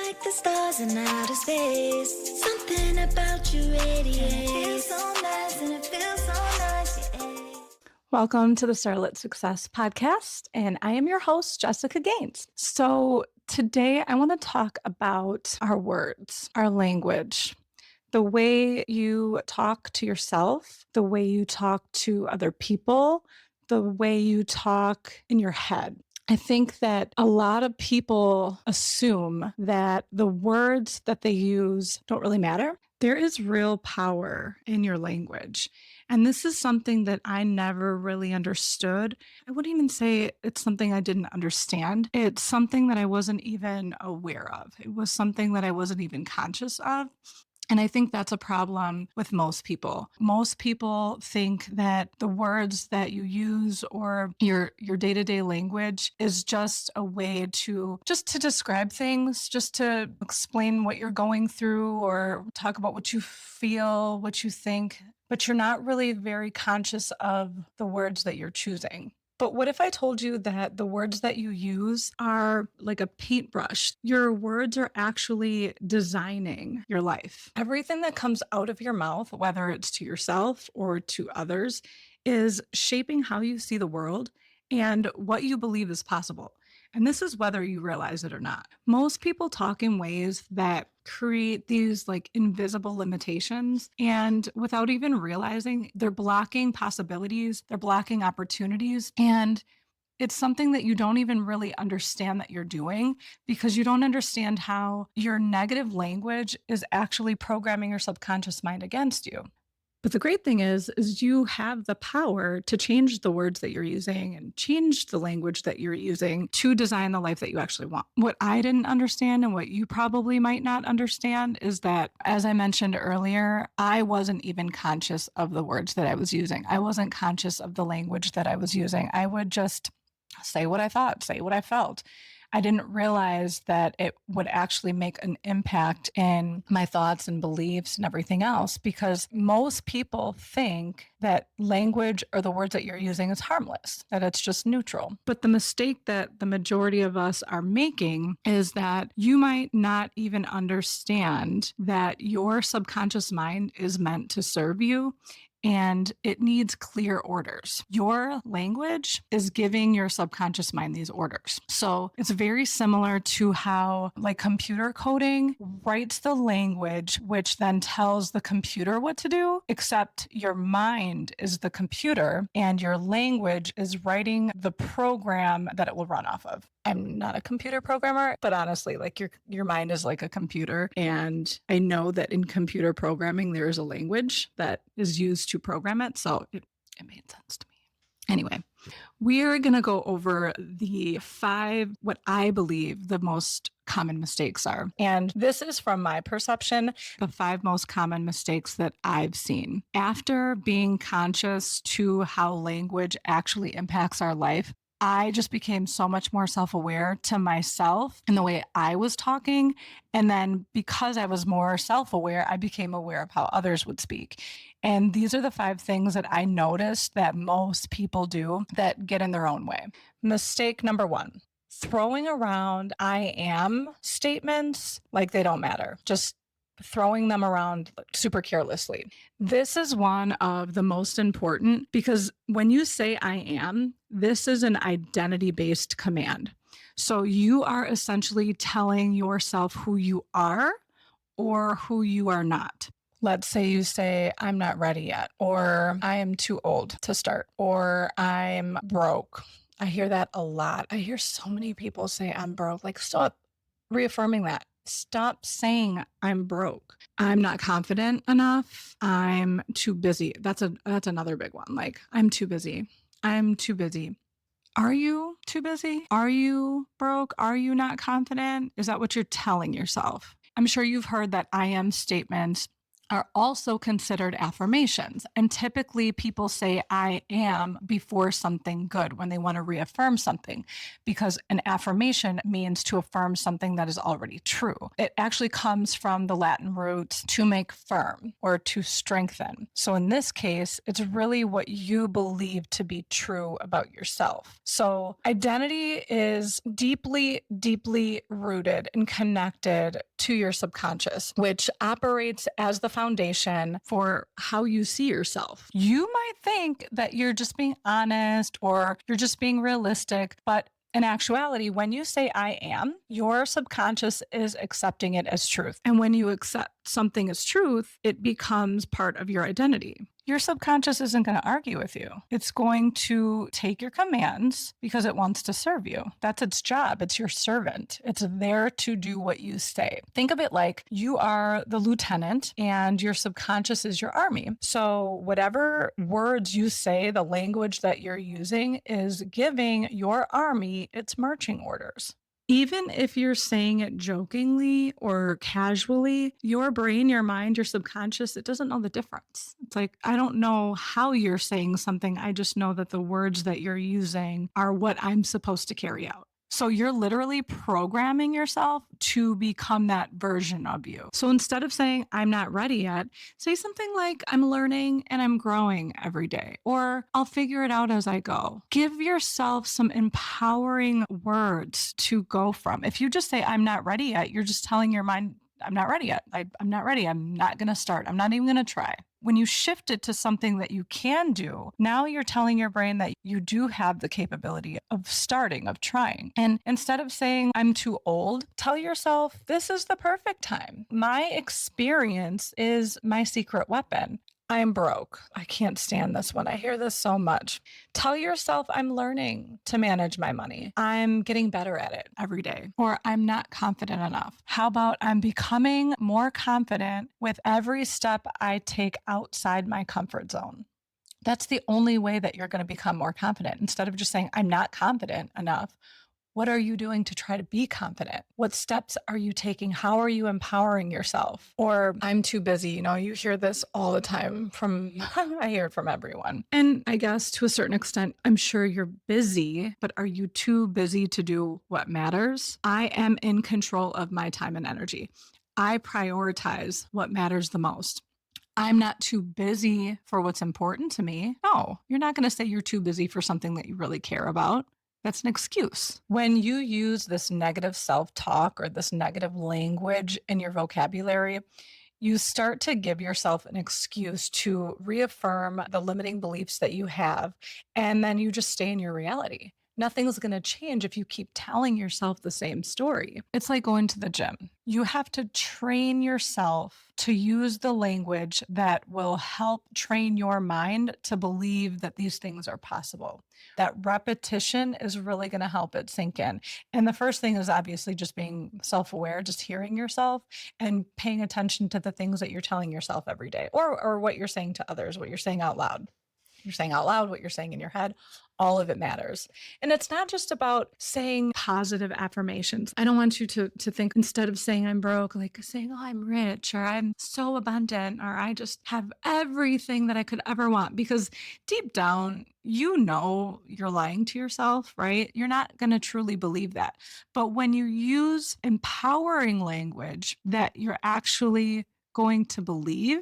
like the stars in outer space. Something about you radiates. It feels so nice and it feels so nice, yeah. Welcome to the Starlit Success Podcast, and I am your host, Jessica Gaines. So today I want to talk about our words, our language, the way you talk to yourself, the way you talk to other people, the way you talk in your head. I think that a lot of people assume that the words that they use don't really matter. There is real power in your language. And this is something that I never really understood. I wouldn't even say it's something I didn't understand. It's something that I wasn't even aware of. It was something that I wasn't even conscious of. And I think that's a problem with most people. Most people think that the words that you use or your day-to-day language is just a way to describe things, just to explain what you're going through or talk about what you feel, what you think, but you're not really very conscious of the words that you're choosing. But what if I told you that the words that you use are like a paintbrush? Your words are actually designing your life. Everything that comes out of your mouth, whether it's to yourself or to others, is shaping how you see the world and what you believe is possible. And this is whether you realize it or not. Most people talk in ways that create these like invisible limitations, and without even realizing, they're blocking possibilities, they're blocking opportunities, and it's something that you don't even really understand that you're doing because you don't understand how your negative language is actually programming your subconscious mind against you. But the great thing is you have the power to change the words that you're using and change the language that you're using to design the life that you actually want. What I didn't understand and what you probably might not understand is that, as I mentioned earlier, I wasn't even conscious of the words that I was using. I wasn't conscious of the language that I was using. I would just say what I thought, say what I felt. I didn't realize that it would actually make an impact in my thoughts and beliefs and everything else, because most people think that language or the words that you're using is harmless, that it's just neutral. But the mistake that the majority of us are making is that you might not even understand that your subconscious mind is meant to serve you, and it needs clear orders. Your language is giving your subconscious mind these orders. So it's very similar to how like computer coding writes the language, which then tells the computer what to do, except your mind is the computer and your language is writing the program that it will run off of. I'm not a computer programmer, but honestly, like your mind is like a computer. And I know that in computer programming, there is a language that is used to program it. So it made sense to me. Anyway, we're going to go over the 5, what I believe the most common mistakes are. And this is from my perception, the 5 most common mistakes that I've seen. After being conscious to how language actually impacts our life, I just became so much more self-aware to myself in the way I was talking. And then because I was more self-aware, I became aware of how others would speak. And these are the 5 things that I noticed that most people do that get in their own way. Mistake number 1, throwing around I am statements like they don't matter. Just throwing them around super carelessly. This is one of the most important because when you say I am, this is an identity-based command. So you are essentially telling yourself who you are or who you are not. Let's say you say, I'm not ready yet, or I am too old to start, or I'm broke. I hear that a lot. I hear so many people say I'm broke. Like, stop reaffirming that. Stop saying I'm broke. I'm not confident enough. I'm too busy. That's another big one. Like, I'm too busy. I'm too busy. Are you too busy? Are you broke? Are you not confident? Is that what you're telling yourself? I'm sure you've heard that I am statements are also considered affirmations. And typically people say I am before something good when they want to reaffirm something, because an affirmation means to affirm something that is already true. It actually comes from the Latin root to make firm or to strengthen. So in this case, it's really what you believe to be true about yourself. So identity is deeply, deeply rooted and connected to your subconscious, which operates as the foundation for how you see yourself. You might think that you're just being honest or you're just being realistic, but in actuality, when you say I am, your subconscious is accepting it as truth. And when you accept something as truth, it becomes part of your identity. Your subconscious isn't going to argue with you. It's going to take your commands because it wants to serve you. That's its job. It's your servant. It's there to do what you say. Think of it like you are the lieutenant and your subconscious is your army. So whatever words you say, the language that you're using is giving your army its marching orders. Even if you're saying it jokingly or casually, your brain, your mind, your subconscious, it doesn't know the difference. It's like, I don't know how you're saying something. I just know that the words that you're using are what I'm supposed to carry out. So you're literally programming yourself to become that version of you. So instead of saying, I'm not ready yet, say something like, I'm learning and I'm growing every day, or I'll figure it out as I go. Give yourself some empowering words to go from. If you just say, I'm not ready yet, you're just telling your mind, I'm not ready yet. I'm not ready. I'm not going to start. I'm not even going to try. When you shift it to something that you can do, now you're telling your brain that you do have the capability of starting, of trying. And instead of saying, I'm too old, tell yourself, this is the perfect time. My experience is my secret weapon. I'm broke. I can't stand this one. I hear this so much. Tell yourself, I'm learning to manage my money. I'm getting better at it every day. Or I'm not confident enough. How about I'm becoming more confident with every step I take outside my comfort zone? That's the only way that you're going to become more confident. Instead of just saying, I'm not confident enough, what are you doing to try to be confident? What steps are you taking? How are you empowering yourself? Or I'm too busy. You hear this all the time from, I hear it from everyone. And I guess to a certain extent, I'm sure you're busy, but are you too busy to do what matters? I am in control of my time and energy. I prioritize what matters the most. I'm not too busy for what's important to me. No, you're not going to say you're too busy for something that you really care about. That's an excuse. When you use this negative self-talk or this negative language in your vocabulary, you start to give yourself an excuse to reaffirm the limiting beliefs that you have, and then you just stay in your reality. Nothing's going to change if you keep telling yourself the same story. It's like going to the gym. You have to train yourself to use the language that will help train your mind to believe that these things are possible. That repetition is really going to help it sink in. And the first thing is obviously just being self-aware, just hearing yourself and paying attention to the things that you're telling yourself every day, or what you're saying to others, what you're saying out loud. You're saying out loud, what you're saying in your head, all of it matters. And it's not just about saying positive affirmations. I don't want you to think, instead of saying I'm broke, like saying, oh, I'm rich, or I'm so abundant, or I just have everything that I could ever want. Because deep down, you're lying to yourself, right? You're not going to truly believe that. But when you use empowering language that you're actually going to believe,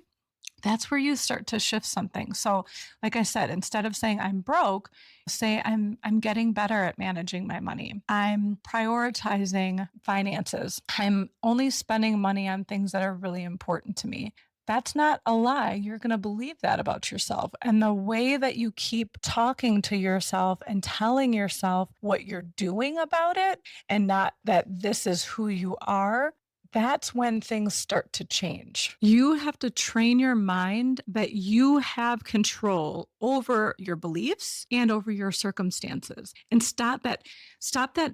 that's where you start to shift something. So, like I said, instead of saying I'm broke, say I'm getting better at managing my money. I'm prioritizing finances. I'm only spending money on things that are really important to me. That's not a lie. You're going to believe that about yourself. And the way that you keep talking to yourself and telling yourself what you're doing about it, and not that this is who you are, that's when things start to change. You have to train your mind that you have control over your beliefs and over your circumstances, and stop that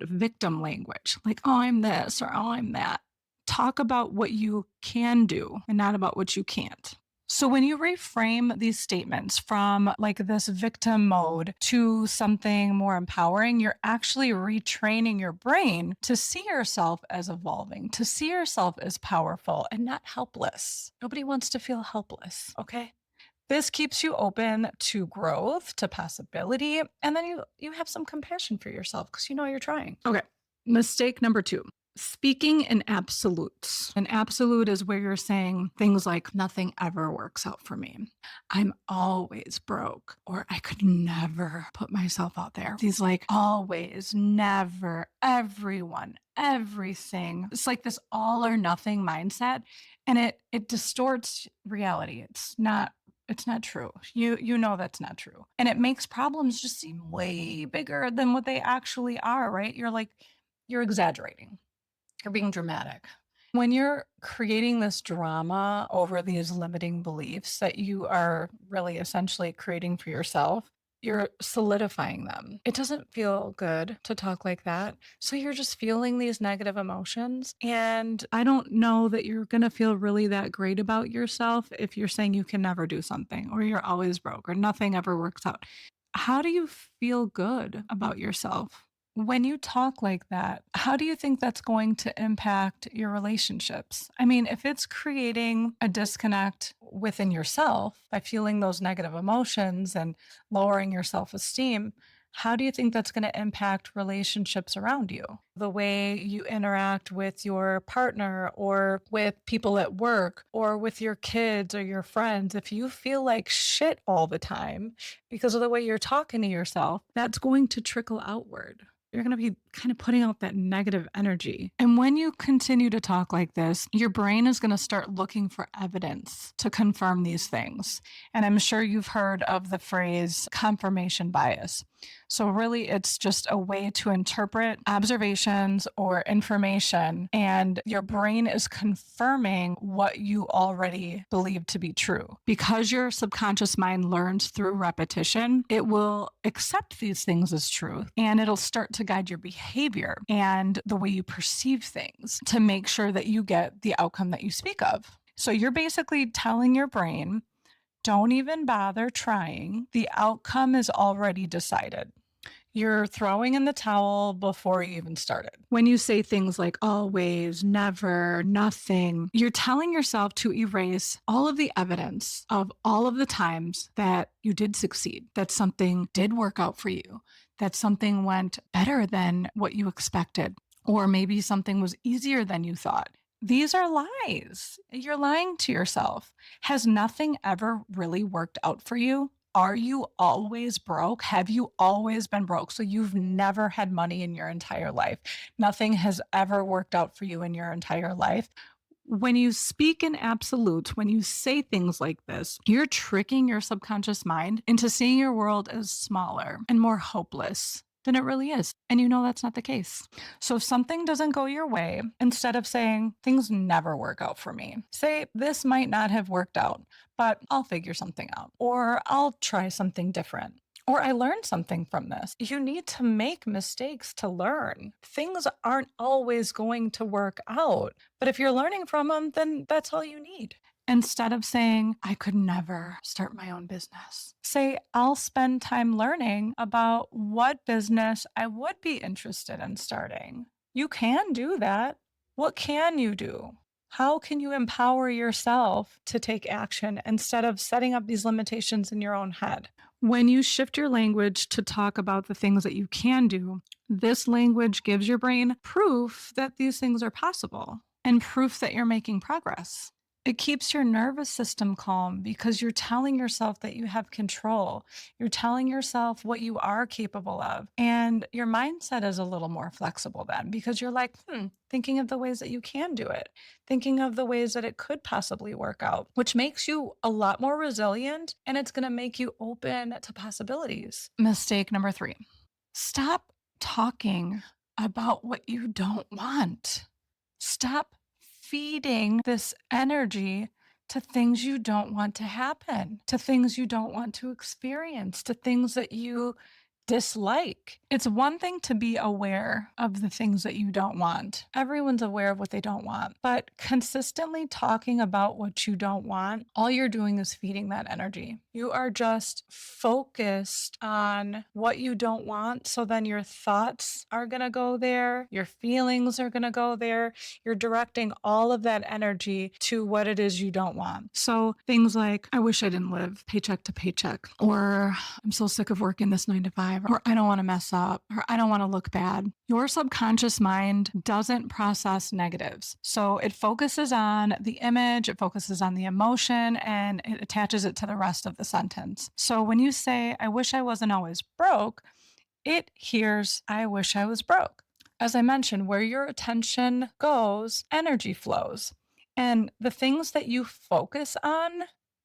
victim language. Like, oh, I'm this, or oh, I'm that. Talk about what you can do and not about what you can't. So when you reframe these statements from like this victim mode to something more empowering, you're actually retraining your brain to see yourself as evolving, to see yourself as powerful and not helpless. Nobody wants to feel helpless, okay? This keeps you open to growth, to possibility, and then you have some compassion for yourself because you know you're trying. Okay. Mistake number 2. Speaking in absolutes. An absolute is where you're saying things like nothing ever works out for me. I'm always broke, or I could never put myself out there. These like always, never, everyone, everything. It's like this all or nothing mindset, and it distorts reality. It's not true. You know that's not true. And it makes problems just seem way bigger than what they actually are, right? You're exaggerating. You're being dramatic. When you're creating this drama over these limiting beliefs that you are really essentially creating for yourself, you're solidifying them. It doesn't feel good to talk like that. So you're just feeling these negative emotions. And I don't know that you're going to feel really that great about yourself if you're saying you can never do something or you're always broke or nothing ever works out. How do you feel good about yourself? When you talk like that, how do you think that's going to impact your relationships? I mean, if it's creating a disconnect within yourself by feeling those negative emotions and lowering your self esteem, how do you think that's going to impact relationships around you? The way you interact with your partner or with people at work or with your kids or your friends. If you feel like shit all the time because of the way you're talking to yourself, that's going to trickle outward. You're going to be kind of putting out that negative energy. And when you continue to talk like this, your brain is going to start looking for evidence to confirm these things. And I'm sure you've heard of the phrase confirmation bias. So, really, it's just a way to interpret observations or information, and your brain is confirming what you already believe to be true. Because your subconscious mind learns through repetition, it will accept these things as truth and it'll start to guide your behavior and the way you perceive things to make sure that you get the outcome that you speak of. So, you're basically telling your brain, don't even bother trying. The outcome is already decided. You're throwing in the towel before you even started. When you say things like always, never, nothing, you're telling yourself to erase all of the evidence of all of the times that you did succeed, that something did work out for you, that something went better than what you expected, or maybe something was easier than you thought. These are lies. You're lying to yourself. Has nothing ever really worked out for you? Are you always broke? Have you always been broke? So you've never had money in your entire life. Nothing has ever worked out for you in your entire life. When you speak in absolutes, when you say things like this, you're tricking your subconscious mind into seeing your world as smaller and more hopeless than it really is. And you know that's not the case. So if something doesn't go your way, instead of saying things never work out for me, say this might not have worked out, but I'll figure something out, or I'll try something different. Or I learned something from this. You need to make mistakes to learn. Things aren't always going to work out. But if you're learning from them, then that's all you need. Instead of saying, I could never start my own business, say, I'll spend time learning about what business I would be interested in starting. You can do that. What can you do? How can you empower yourself to take action instead of setting up these limitations in your own head? When you shift your language to talk about the things that you can do, this language gives your brain proof that these things are possible and proof that you're making progress. It keeps your nervous system calm because you're telling yourself that you have control. You're telling yourself what you are capable of. And your mindset is a little more flexible then because you're like, thinking of the ways that you can do it, thinking of the ways that it could possibly work out, which makes you a lot more resilient and it's going to make you open to possibilities. Mistake number 3, stop talking about what you don't want. Stop feeding this energy to things you don't want to happen, to things you don't want to experience, to things that you dislike. It's one thing to be aware of the things that you don't want. Everyone's aware of what they don't want, but consistently talking about what you don't want, all you're doing is feeding that energy. You are just focused on what you don't want. So then your thoughts are going to go there. Your feelings are going to go there. You're directing all of that energy to what it is you don't want. So things like, I wish I didn't live paycheck to paycheck, or I'm so sick of working this 9 to 5, or I don't want to mess up, or I don't want to look bad. Your subconscious mind doesn't process negatives. So it focuses on the image, it focuses on the emotion, and it attaches it to the rest of the sentence. So when you say, I wish I wasn't always broke, it hears, I wish I was broke. As I mentioned, where your attention goes, energy flows. And the things that you focus on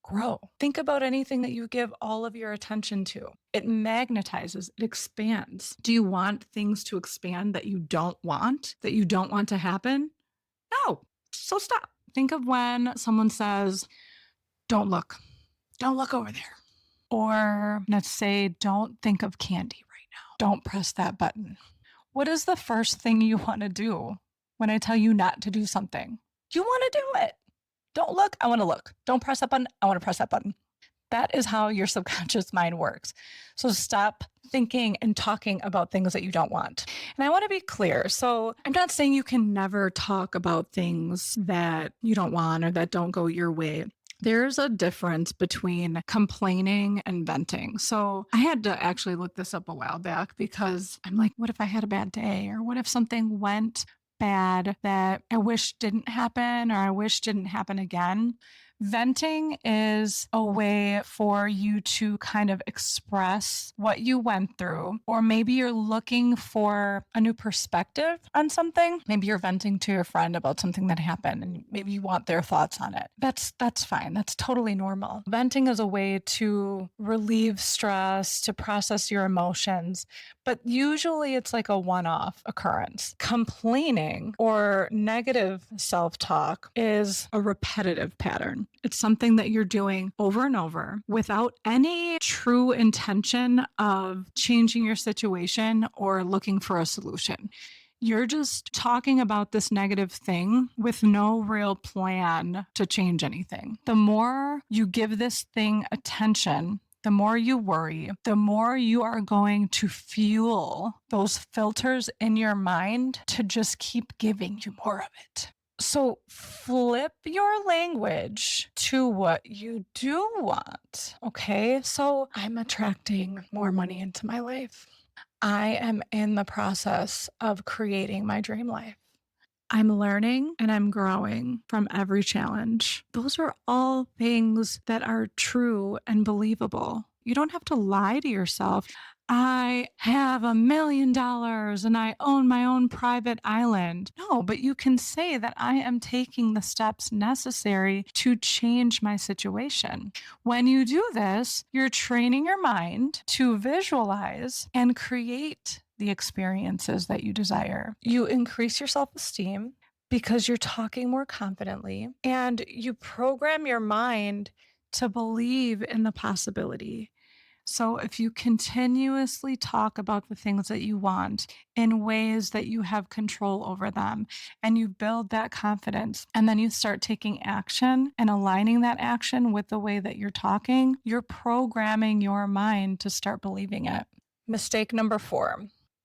grow. Think about anything that you give all of your attention to. It magnetizes, it expands. Do you want things to expand that you don't want to happen? No. So stop. Think of when someone says, don't look over there. Or let's say, don't think of candy right now. Don't press that button. What is the first thing you want to do when I tell you not to do something? You want to do it. Don't look, I want to look. Don't press that button, I want to press that button. That is how your subconscious mind works. So stop thinking and talking about things that you don't want. And I want to be clear. So I'm not saying you can never talk about things that you don't want or that don't go your way. There's a difference between complaining and venting. So I had to actually look this up a while back because I'm like, what if I had a bad day? Or what if something went bad that I wish didn't happen or I wish didn't happen again? Venting is a way for you to kind of express what you went through, or maybe you're looking for a new perspective on something. Maybe you're venting to your friend about something that happened and maybe you want their thoughts on it. That's fine. That's totally normal. Venting is a way to relieve stress, to process your emotions, but usually it's like a one-off occurrence. Complaining or negative self-talk is a repetitive pattern. It's something that you're doing over and over without any true intention of changing your situation or looking for a solution. You're just talking about this negative thing with no real plan to change anything. The more you give this thing attention, the more you worry, the more you are going to fuel those filters in your mind to just keep giving you more of it. So flip your language to what you do want. Okay. So I'm attracting more money into my life. I am in the process of creating my dream life. I'm learning and I'm growing from every challenge. Those are all things that are true and believable. You don't have to lie to yourself. I have $1 million and I own my own private island. No, but you can say that I am taking the steps necessary to change my situation. When you do this, you're training your mind to visualize and create the experiences that you desire. You increase your self-esteem because you're talking more confidently, and you program your mind to believe in the possibility. So if you continuously talk about the things that you want in ways that you have control over them, and you build that confidence, and then you start taking action and aligning that action with the way that you're talking, you're programming your mind to start believing it. Mistake number 4.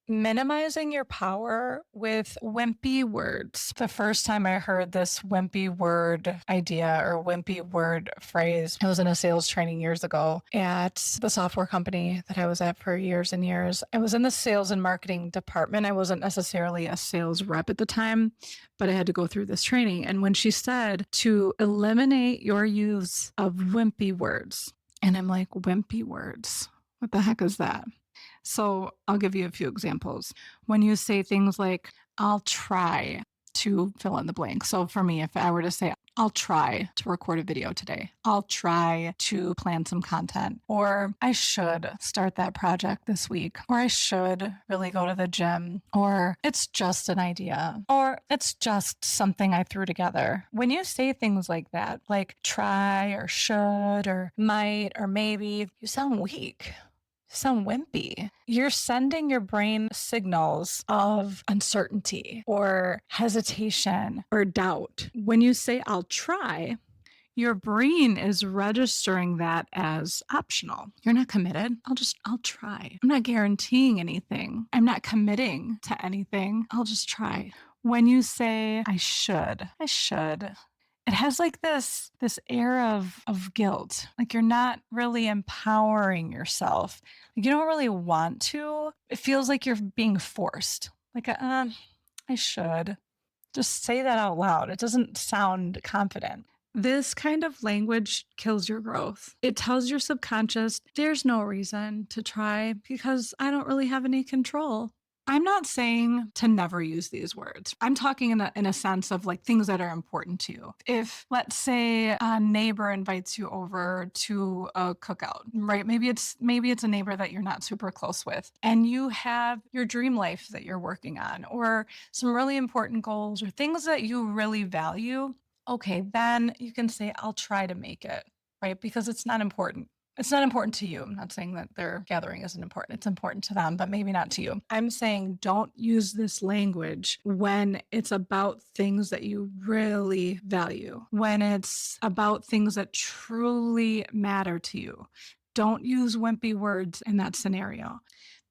Minimizing your power with wimpy words. The first time I heard this wimpy word idea or wimpy word phrase, I was in a sales training years ago at the software company that I was at for years and years. I was in the sales and marketing department. I wasn't necessarily a sales rep at the time, but I had to go through this training. And when she said to eliminate your use of wimpy words, and I'm like, wimpy words? What the heck is that? So I'll give you a few examples. When you say things like, I'll try to fill in the blank. So for me, if I were to say, I'll try to record a video today, I'll try to plan some content, or I should start that project this week, or I should really go to the gym, or it's just an idea, or it's just something I threw together. When you say things like that, like try or should or might or maybe, you sound weak. sound wimpy. You're sending your brain signals of uncertainty or hesitation or doubt. When you say, I'll try, your brain is registering that as optional. You're not committed. I'll try. I'm not guaranteeing anything. I'm not committing to anything. I'll just try. When you say, I should, it has like this air of guilt. Like you're not really empowering yourself. Like you don't really want to. It feels like you're being forced. Like, I should. Just say that out loud. It doesn't sound confident. This kind of language kills your growth. It tells your subconscious, there's no reason to try because I don't really have any control. I'm not saying to never use these words. I'm talking in a sense of like things that are important to you. If, let's say, a neighbor invites you over to a cookout, right? Maybe it's a neighbor that you're not super close with, and you have your dream life that you're working on, or some really important goals, or things that you really value. Okay, then you can say, I'll try to make it, right? Because it's not important. It's not important to you. I'm not saying that their gathering isn't important. It's important to them, but maybe not to you. I'm saying don't use this language when it's about things that you really value, when it's about things that truly matter to you. Don't use wimpy words in that scenario.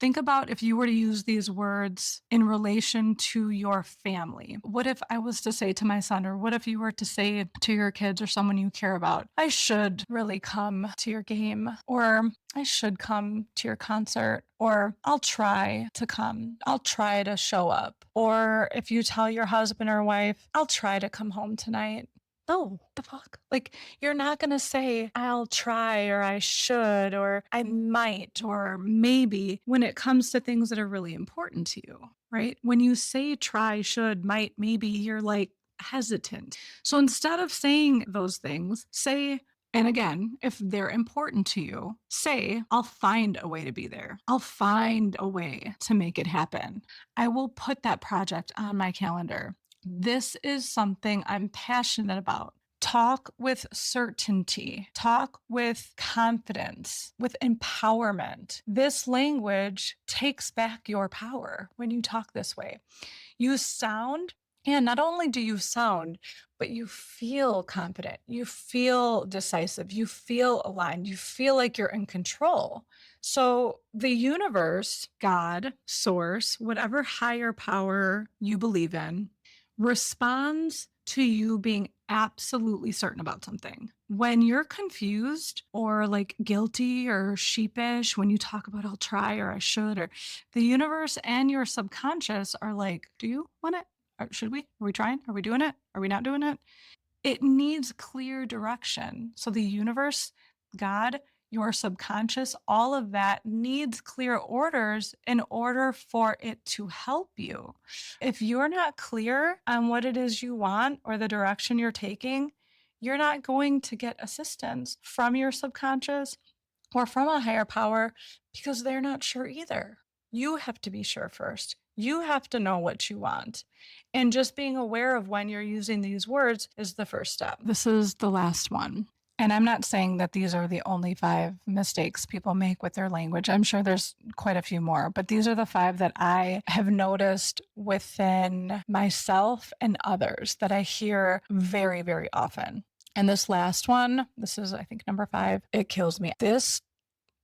Think about if you were to use these words in relation to your family. What if I was to say to my son, or what if you were to say to your kids or someone you care about, I should really come to your game, or I should come to your concert, or I'll try to come. I'll try to show up. Or if you tell your husband or wife, I'll try to come home tonight. No, the fuck? Like, you're not going to say, I'll try, or I should, or I might, or maybe when it comes to things that are really important to you, right? When you say try, should, might, maybe, you're like hesitant. So instead of saying those things, say, and again, if they're important to you, say, I'll find a way to be there. I'll find a way to make it happen. I will put that project on my calendar. This is something I'm passionate about. Talk with certainty. Talk with confidence, with empowerment. This language takes back your power when you talk this way. You sound, and not only do you sound, but you feel confident. You feel decisive. You feel aligned. You feel like you're in control. So the universe, God, source, whatever higher power you believe in, responds to you being absolutely certain about something. When you're confused or like guilty or sheepish, when you talk about I'll try or I should, or the universe and your subconscious are like, do you want it? Or should we? Are we trying? Are we doing it? Are we not doing it? It needs clear direction. So the universe, God, your subconscious, all of that needs clear orders in order for it to help you. If you're not clear on what it is you want or the direction you're taking, you're not going to get assistance from your subconscious or from a higher power because they're not sure either. You have to be sure first. You have to know what you want. And just being aware of when you're using these words is the first step. This is the last one. And I'm not saying that these are the only 5 mistakes people make with their language. I'm sure there's quite a few more, but these are the 5 that I have noticed within myself and others that I hear very, very often. And this last one, this is, I think, number 5, it kills me.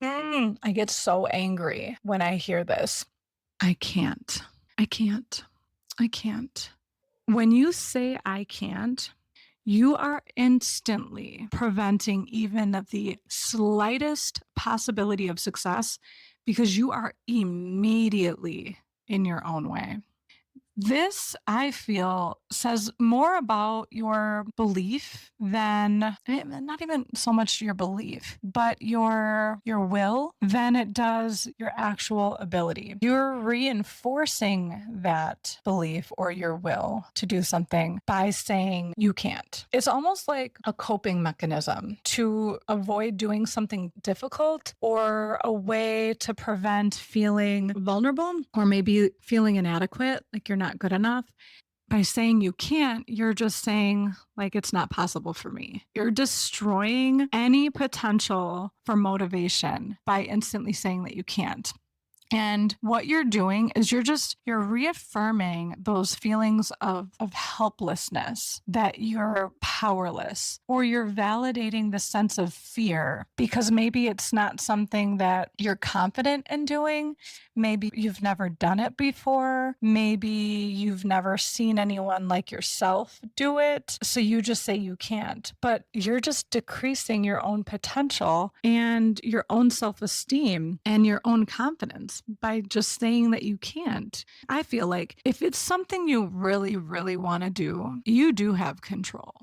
I get so angry when I hear this. I can't. When you say I can't, you are instantly preventing even the slightest possibility of success because you are immediately in your own way. This, I feel, says more about your belief than, not even so much your belief, but your will than it does your actual ability. You're reinforcing that belief or your will to do something by saying you can't. It's almost like a coping mechanism to avoid doing something difficult or a way to prevent feeling vulnerable or maybe feeling inadequate, like you're not good enough. By saying you can't, you're just saying, like, it's not possible for me. You're destroying any potential for motivation by instantly saying that you can't. And what you're doing is you're reaffirming those feelings of helplessness, that you're powerless, or you're validating the sense of fear because maybe it's not something that you're confident in doing. Maybe you've never done it before. Maybe you've never seen anyone like yourself do it. So you just say you can't, but you're just decreasing your own potential and your own self-esteem and your own confidence by just saying that you can't. I feel like if it's something you really, really want to do, you do have control.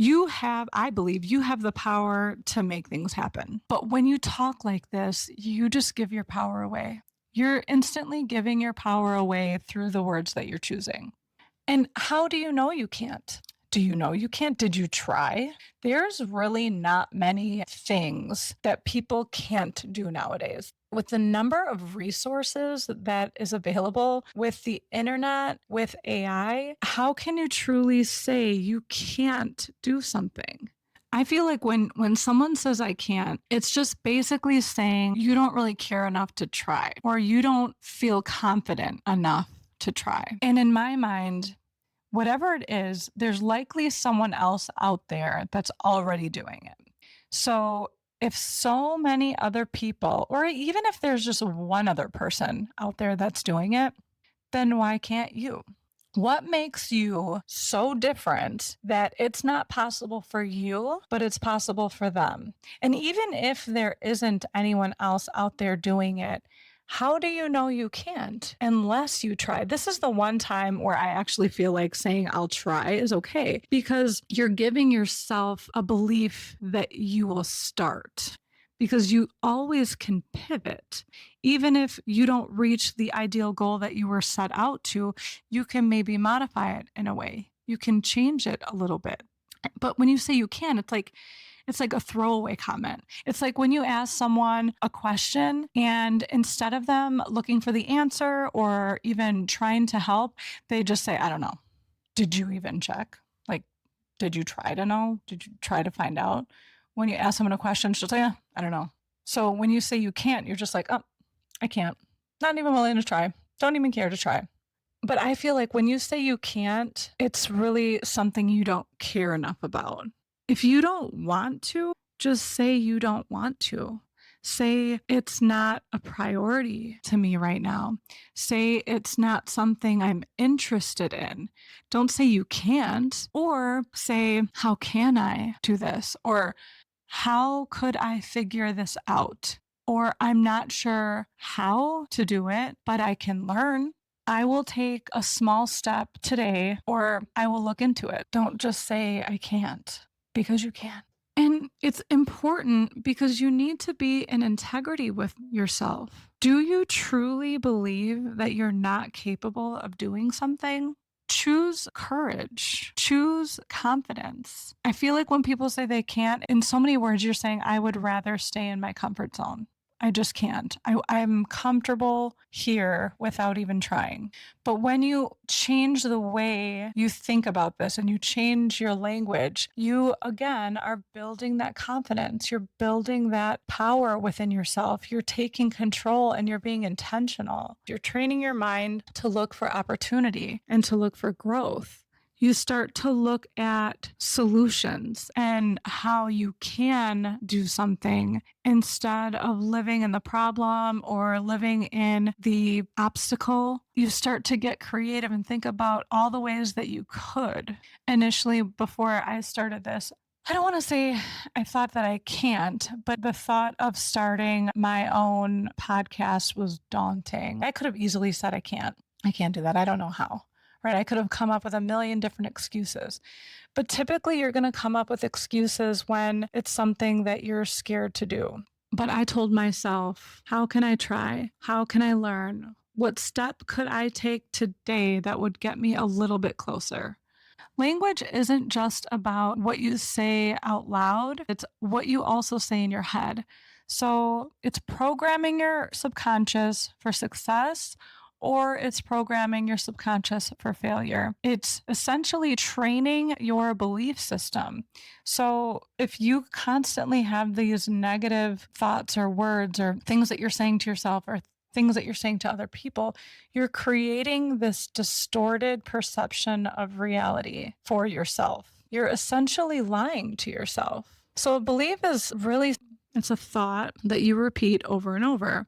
I believe you have the power to make things happen. But when you talk like this, you just give your power away. You're instantly giving your power away through the words that you're choosing. And how do you know you can't? Do you know you can't? Did you try? There's really not many things that people can't do nowadays. With the number of resources that is available with the internet, with AI, how can you truly say you can't do something? I feel like when someone says I can't, it's just basically saying you don't really care enough to try, or you don't feel confident enough to try. And in my mind, whatever it is, there's likely someone else out there that's already doing it. So if so many other people, or even if there's just one other person out there that's doing it, then why can't you? What makes you so different that it's not possible for you, but it's possible for them? And even if there isn't anyone else out there doing it, how do you know you can't unless you try? This is the one time where I actually feel like saying I'll try is okay, because you're giving yourself a belief that you will start, because you always can pivot. Even if you don't reach the ideal goal that you were set out to, you can maybe modify it in a way. You can change it a little bit. But when you say you can, it's like a throwaway comment. It's like when you ask someone a question and instead of them looking for the answer or even trying to help, they just say, I don't know. Did you even check? Like, did you try to know? Did you try to find out? When you ask someone a question, she'll say, I don't know. So when you say you can't, you're just like, oh, I can't. Not even willing to try. Don't even care to try. But I feel like when you say you can't, it's really something you don't care enough about. If you don't want to, just say you don't want to. Say it's not a priority to me right now. Say it's not something I'm interested in. Don't say you can't, or say, how can I do this? Or how could I figure this out? Or I'm not sure how to do it, but I can learn. I will take a small step today, or I will look into it. Don't just say I can't, because you can. And it's important because you need to be in integrity with yourself. Do you truly believe that you're not capable of doing something? Choose courage, choose confidence. I feel like when people say they can't, in so many words, you're saying, I would rather stay in my comfort zone. I just can't. I'm comfortable here without even trying. But when you change the way you think about this and you change your language, you again are building that confidence. You're building that power within yourself. You're taking control and you're being intentional. You're training your mind to look for opportunity and to look for growth. You start to look at solutions and how you can do something instead of living in the problem or living in the obstacle. You start to get creative and think about all the ways that you could. Initially, before I started this, I don't want to say I thought that I can't, but the thought of starting my own podcast was daunting. I could have easily said I can't do that. I don't know how. Right? I could have come up with a million different excuses. But typically you're going to come up with excuses when it's something that you're scared to do. But I told myself, how can I try? How can I learn? What step could I take today that would get me a little bit closer? Language isn't just about what you say out loud, it's what you also say in your head. So it's programming your subconscious for success or it's programming your subconscious for failure. It's essentially training your belief system. So if you constantly have these negative thoughts or words or things that you're saying to yourself or things that you're saying to other people, you're creating this distorted perception of reality for yourself. You're essentially lying to yourself. So a belief is really, it's a thought that you repeat over and over.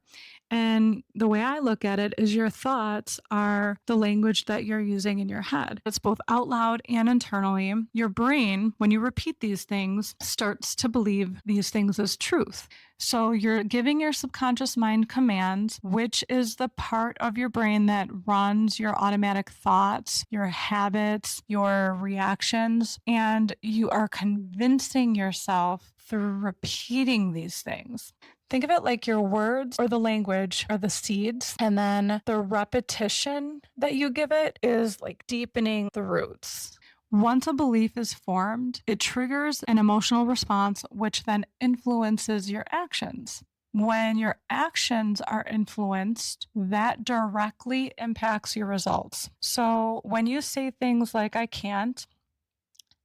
And the way I look at it is your thoughts are the language that you're using in your head. It's both out loud and internally. Your brain, when you repeat these things, starts to believe these things as truth. So you're giving your subconscious mind commands, which is the part of your brain that runs your automatic thoughts, your habits, your reactions, and you are convincing yourself through repeating these things. Think of it like your words or the language are the seeds, and then the repetition that you give it is like deepening the roots. Once a belief is formed, it triggers an emotional response, which then influences your actions. When your actions are influenced, that directly impacts your results. So when you say things like, I can't,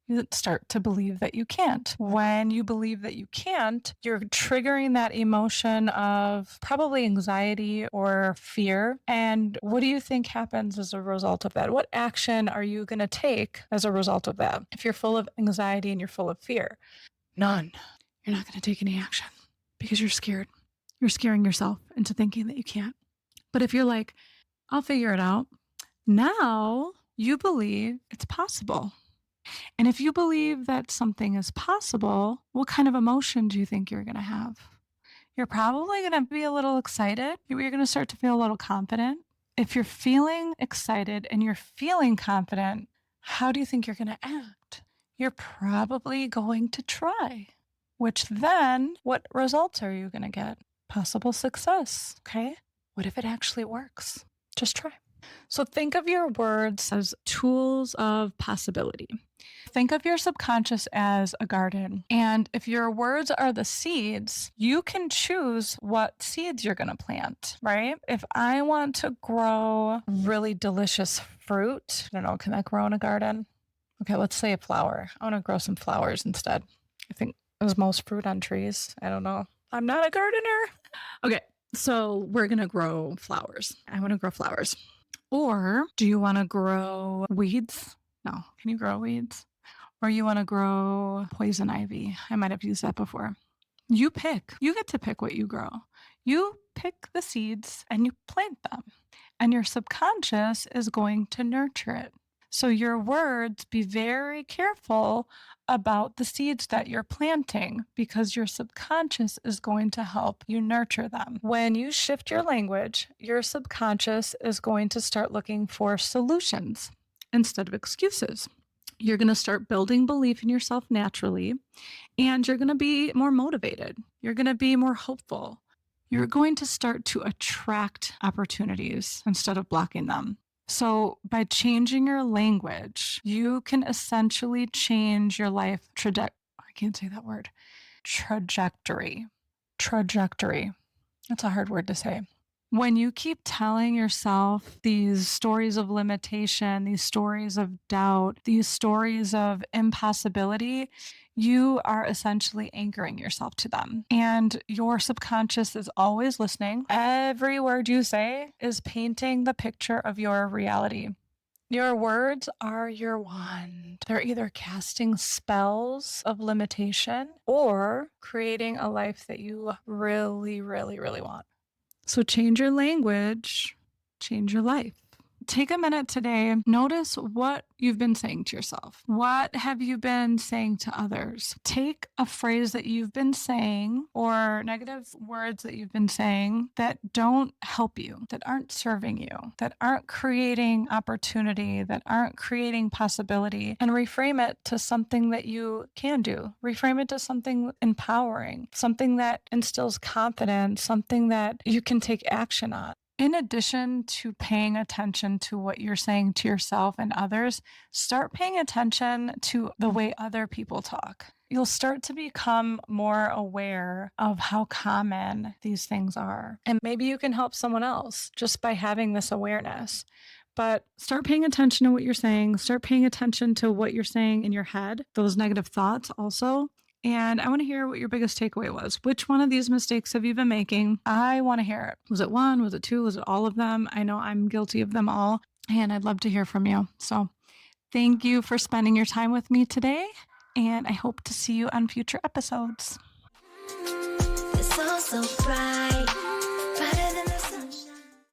you start to believe that you can't. When you believe that you can't, you're triggering that emotion of probably anxiety or fear. And what do you think happens as a result of that? What action are you going to take as a result of that? If you're full of anxiety and you're full of fear, none. You're not going to take any action because you're scared. You're scaring yourself into thinking that you can't. But if you're like, I'll figure it out, now you believe it's possible. And if you believe that something is possible, what kind of emotion do you think you're going to have? You're probably going to be a little excited. You're going to start to feel a little confident. If you're feeling excited and you're feeling confident, how do you think you're going to act? You're probably going to try, which then what results are you going to get? Possible success. Okay. What if it actually works? Just try. So think of your words as tools of possibility. Think of your subconscious as a garden. And if your words are the seeds, you can choose what seeds you're going to plant, right? If I want to grow really delicious fruit, I don't know, can that grow in a garden? Okay, let's say a flower. I want to grow some flowers instead. I think there's most fruit on trees. I don't know. I'm not a gardener. Okay, so we're going to grow flowers. I want to grow flowers. Or do you want to grow weeds? No. Can you grow weeds? Or you want to grow poison ivy? I might have used that before. You pick. You get to pick what you grow. You pick the seeds and you plant them. And your subconscious is going to nurture it. So your words, be very careful about the seeds that you're planting because your subconscious is going to help you nurture them. When you shift your language, your subconscious is going to start looking for solutions instead of excuses. You're going to start building belief in yourself naturally, and you're going to be more motivated. You're going to be more hopeful. You're going to start to attract opportunities instead of blocking them. So by changing your language, you can essentially change your life trajectory. I can't say that word. Trajectory. That's a hard word to say. When you keep telling yourself these stories of limitation, these stories of doubt, these stories of impossibility, you are essentially anchoring yourself to them. And your subconscious is always listening. Every word you say is painting the picture of your reality. Your words are your wand. They're either casting spells of limitation or creating a life that you really, really, really want. So change your language, change your life. Take a minute today. Notice what you've been saying to yourself. What have you been saying to others? Take a phrase that you've been saying or negative words that you've been saying that don't help you, that aren't serving you, that aren't creating opportunity, that aren't creating possibility, and reframe it to something that you can do. Reframe it to something empowering, something that instills confidence, something that you can take action on. In addition to paying attention to what you're saying to yourself and others, start paying attention to the way other people talk. You'll start to become more aware of how common these things are. And maybe you can help someone else just by having this awareness. But start paying attention to what you're saying. Start paying attention to what you're saying in your head, those negative thoughts also. And I want to hear what your biggest takeaway was. Which one of these mistakes have you been making? I want to hear it. Was it one? Was it two? Was it all of them? I know I'm guilty of them all, and I'd love to hear from you. So thank you for spending your time with me today, and I hope to see you on future episodes. It's all so bright.